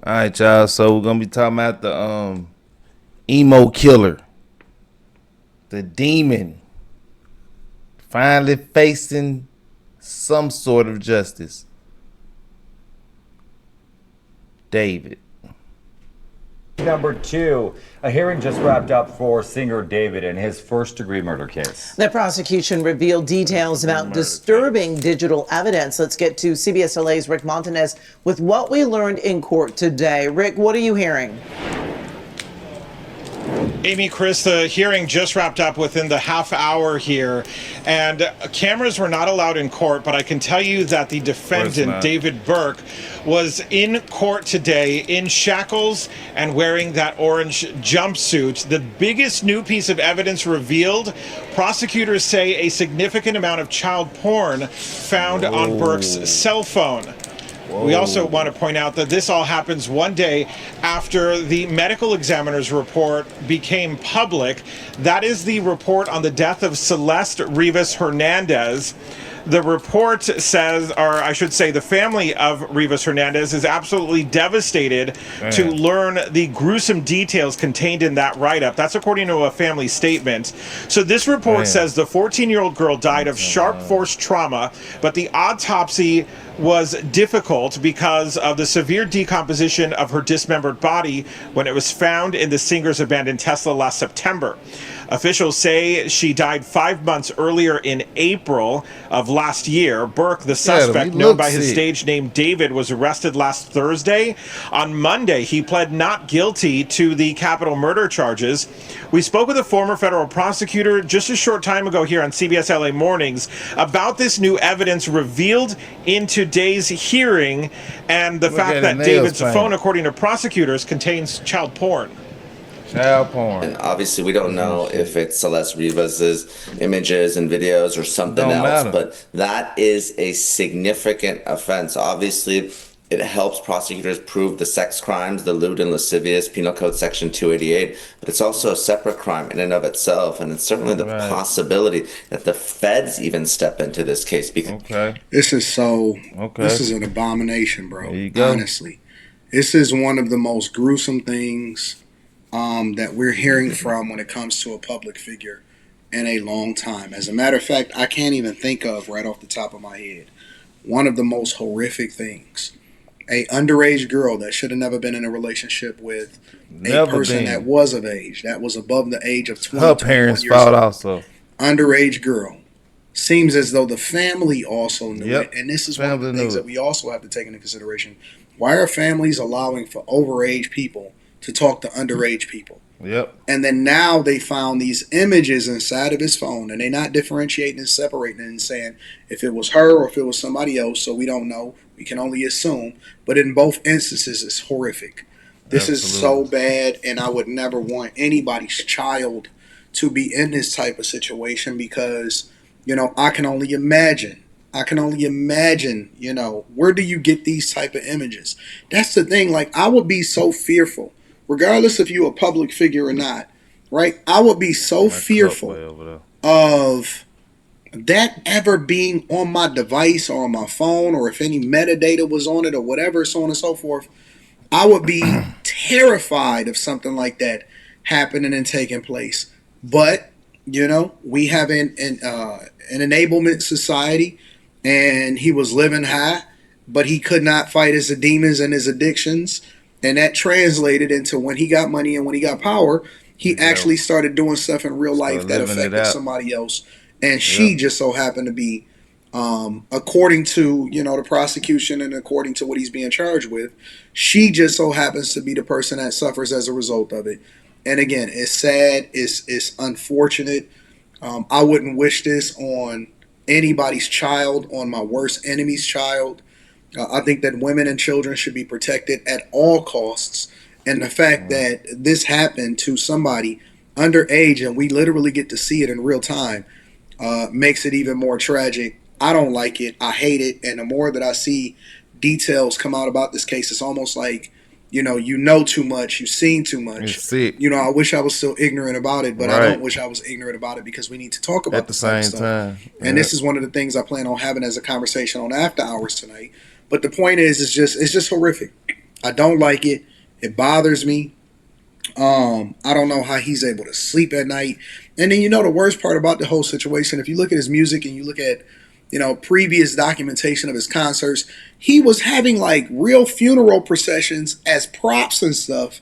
All right, y'all. So we're gonna be talking about the emo killer, the demon, finally facing some sort of justice. David. Number two, a hearing just wrapped up for singer David in his first-degree murder case. The prosecution revealed details about disturbing digital evidence. Let's get to CBS LA's Rick Montanez with what we learned in court today. Rick, what are you hearing? Amy, Chris, the hearing just wrapped up within the half hour here, and cameras were not allowed in court, but I can tell you that the defendant, David Burke, was in court today in shackles and wearing that orange jumpsuit. The biggest new piece of evidence revealed, prosecutors say a significant amount of child porn found on Burke's cell phone. We also want to point out that this all happens one day after the medical examiner's report became public. That is the report on the death of Celeste Rivas Hernandez. The report says, or I should say the family of Rivas Hernandez is absolutely devastated to learn the gruesome details contained in that write-up. That's according to a family statement. So this report says the 14-year-old girl died of sharp force trauma, but the autopsy was difficult because of the severe decomposition of her dismembered body when it was found in the singer's abandoned Tesla last September. Officials say she died 5 months earlier in April of last year. Burke, the suspect, known by his stage name David, was arrested last Thursday. On Monday, he pled not guilty to the capital murder charges. We spoke with a former federal prosecutor just a short time ago here on CBS LA Mornings about this new evidence revealed in today's hearing and the fact that David's phone, according to prosecutors, contains child porn. Child porn. And obviously, we don't know if it's Celeste Rivas's images and videos or something else, but that is a significant offense. Obviously, it helps prosecutors prove the sex crimes, the lewd and lascivious, Penal Code Section 288, but it's also a separate crime in and of itself, and it's certainly the possibility that the feds even step into this case. This is this is an abomination, bro. Honestly, this is one of the most gruesome things that we're hearing from when it comes to a public figure in a long time. As a matter of fact, I can't even think of right off the top of my head one of the most horrific things. A underage girl that should have never been in a relationship with a person that was of age, that was above the age of 20. Her parents' fault also. Underage girl. Seems as though the family also knew it. And this is one of the things that we also have to take into consideration. Why are families allowing for overage people to talk to underage people? And then now they found these images inside of his phone, and they're not differentiating and separating and saying if it was her or if it was somebody else, so we don't know. We can only assume. But in both instances, it's horrific. This is so bad, and I would never want anybody's child to be in this type of situation because, you know, I can only imagine, you know, where do you get these type of images? That's the thing. Like, I would be so fearful, regardless if you're a public figure or not, right? I would be so fearful of that ever being on my device or on my phone, or if any metadata was on it or whatever, so on and so forth. I would be terrified of something like that happening and taking place. But, you know, we have an enablement society, and he was living high, but he could not fight his demons and his addictions. And that translated into when he got money and when he got power, he actually started doing stuff in real life that affected somebody else. And she just so happened to be, according to, you know, the prosecution and according to what he's being charged with, she just so happens to be the person that suffers as a result of it. And again, it's sad. It's unfortunate. I wouldn't wish this on anybody's child, on my worst enemy's child. I think that women and children should be protected at all costs. And the fact that this happened to somebody underage and we literally get to see it in real time makes it even more tragic. I don't like it. I hate it. And the more that I see details come out about this case, it's almost like, you know too much, you've seen too much. You know, I wish I was still ignorant about it, but I don't wish I was ignorant about it because we need to talk about at the same time. And this is one of the things I plan on having as a conversation on After Hours tonight. But the point is, it's just horrific. I don't like it. It bothers me. I don't know how he's able to sleep at night. And then, the worst part about the whole situation, if you look at his music and you look at, previous documentation of his concerts, he was having like real funeral processions as props and stuff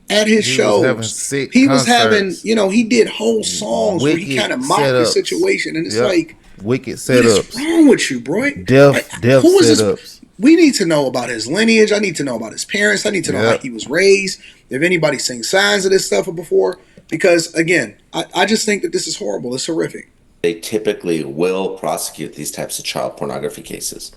at his shows. He was having, he did whole songs where he kind of mocked the situation. And it's like, wicked setups. What's wrong with you, bro? Death setups. We need to know about his lineage. I need to know about his parents. I need to know how he was raised. If anybody seen signs of this stuff before. Because, again, I just think that this is horrible. It's horrific. They typically will prosecute these types of child pornography cases.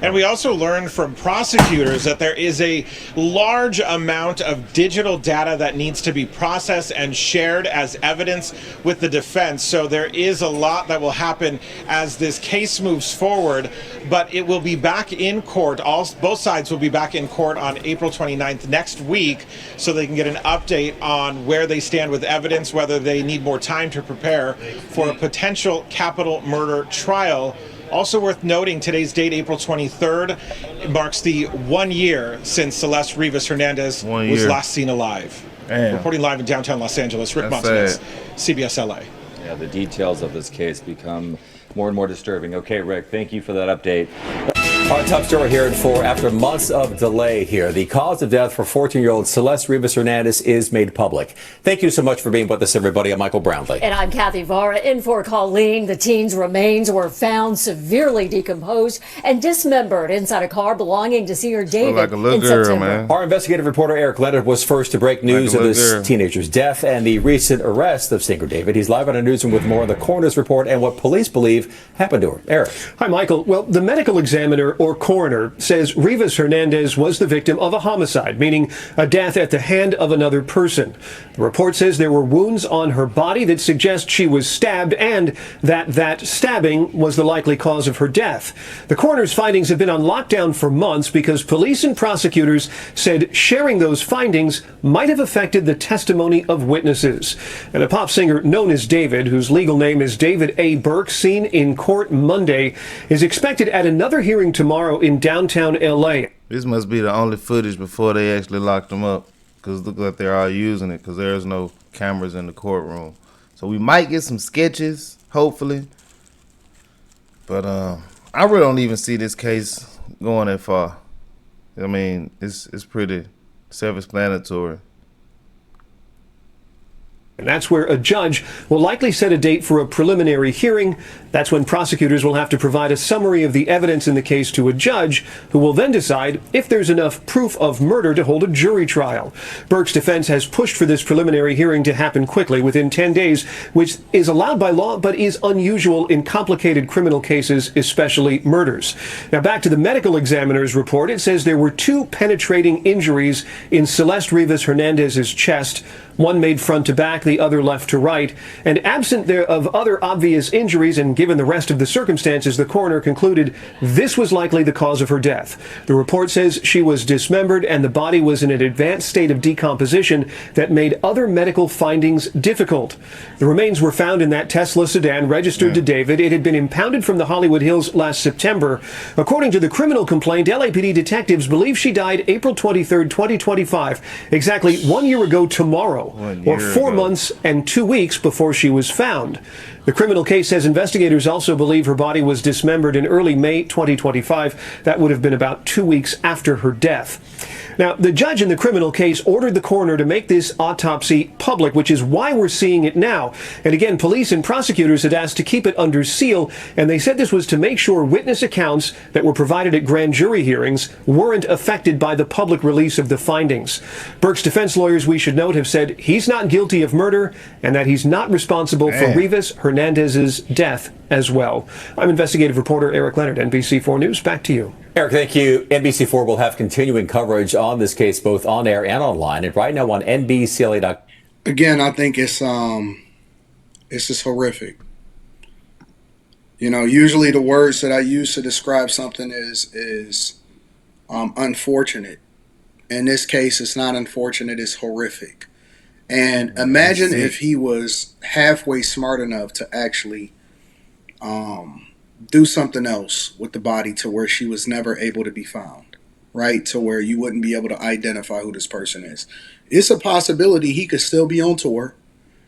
And we also learned from prosecutors that there is a large amount of digital data that needs to be processed and shared as evidence with the defense. So there is a lot that will happen as this case moves forward, but it will be back in court. Both sides will be back in court on April 29th next week, so they can get an update on where they stand with evidence, whether they need more time to prepare for a potential capital murder trial. Also worth noting, today's date, April 23rd, it marks the 1 year since Celeste Rivas Hernandez was last seen alive. Reporting live in downtown Los Angeles, Rick Montanez, CBS LA. Yeah, the details of this case become more and more disturbing. Okay, Rick, thank you for that update. Our top story here at 4. After months of delay here, the cause of death for 14-year-old Celeste Rivas Hernandez is made public. Thank you so much for being with us, everybody. I'm Michael Brownlee. And I'm Kathy Vara. In for Colleen, the teen's remains were found severely decomposed and dismembered inside a car belonging to senior David like a little girl, man. Our investigative reporter Eric Leonard was first to break news of this teenager's death and the recent arrest of singer David. He's live on a newsroom with more of the coroner's report and what police believe happened to her. Eric. Hi, Michael. Well, the medical examiner or coroner says Rivas Hernandez was the victim of a homicide, meaning a death at the hand of another person. The report says there were wounds on her body that suggest she was stabbed and that stabbing was the likely cause of her death. The coroner's findings have been on lockdown for months because police and prosecutors said sharing those findings might have affected the testimony of witnesses. And a pop singer known as David, whose legal name is David A. Burke, seen in court Monday, is expected at another hearing tomorrow in downtown L.A. This must be the only footage before they actually locked them up, because it looks like they're all using it because there's no cameras in the courtroom. So we might get some sketches, hopefully. But I really don't even see this case going that far. I mean, it's pretty self-explanatory. And that's where a judge will likely set a date for a preliminary hearing. That's when prosecutors will have to provide a summary of the evidence in the case to a judge, who will then decide if there's enough proof of murder to hold a jury trial. Burke's defense has pushed for this preliminary hearing to happen quickly, within 10 days, which is allowed by law but is unusual in complicated criminal cases, especially murders. Now, back to the medical examiner's report. It says there were 2 penetrating injuries in Celeste Rivas Hernandez's chest, one made front to back, the other left to right. And absent there of other obvious injuries, and given the rest of the circumstances, the coroner concluded this was likely the cause of her death. The report says she was dismembered and the body was in an advanced state of decomposition that made other medical findings difficult. The remains were found in that Tesla sedan registered to David. It had been impounded from the Hollywood Hills last September. According to the criminal complaint, LAPD detectives believe she died April 23rd, 2025, exactly 1 year ago tomorrow. Or 4 months and 2 weeks before she was found. The criminal case says investigators also believe her body was dismembered in early May 2025. That would have been about 2 weeks after her death. Now, the judge in the criminal case ordered the coroner to make this autopsy public, which is why we're seeing it now. And again, police and prosecutors had asked to keep it under seal, and they said this was to make sure witness accounts that were provided at grand jury hearings weren't affected by the public release of the findings. Burke's defense lawyers, we should note, have said he's not guilty of murder and that he's not responsible for Rivas Hernandez's death as well. I'm investigative reporter Eric Leonard, NBC4 News. Back to you. Eric, thank you. NBC4 will have continuing coverage on this case, both on air and online, and right now on NBCLA.com. Again, I think it's just horrific. You know, usually the words that I use to describe something is unfortunate. In this case, it's not unfortunate, it's horrific. And imagine if he was halfway smart enough to actually do something else with the body to where she was never able to be found. right? To where you wouldn't be able to identify who this person is. It's a possibility he could still be on tour,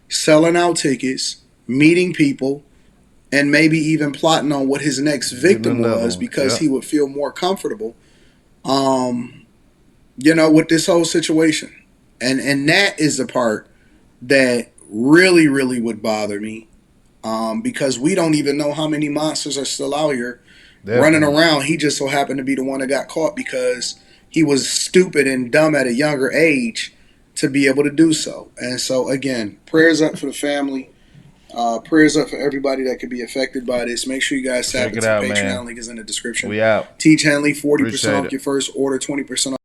selling out tickets, meeting people, and maybe even plotting on what his next victim was because he would feel more comfortable, with this whole situation. And that is the part that really, really would bother me, because we don't even know how many monsters are still out here running around. He just so happened to be the one that got caught because he was stupid and dumb at a younger age to be able to do so. And so, again, prayers up for the family. Prayers up for everybody that could be affected by this. Make sure you guys tap into Patreon. Link is in the description. We out. Teach Henley, 40% off your first order, 20% off.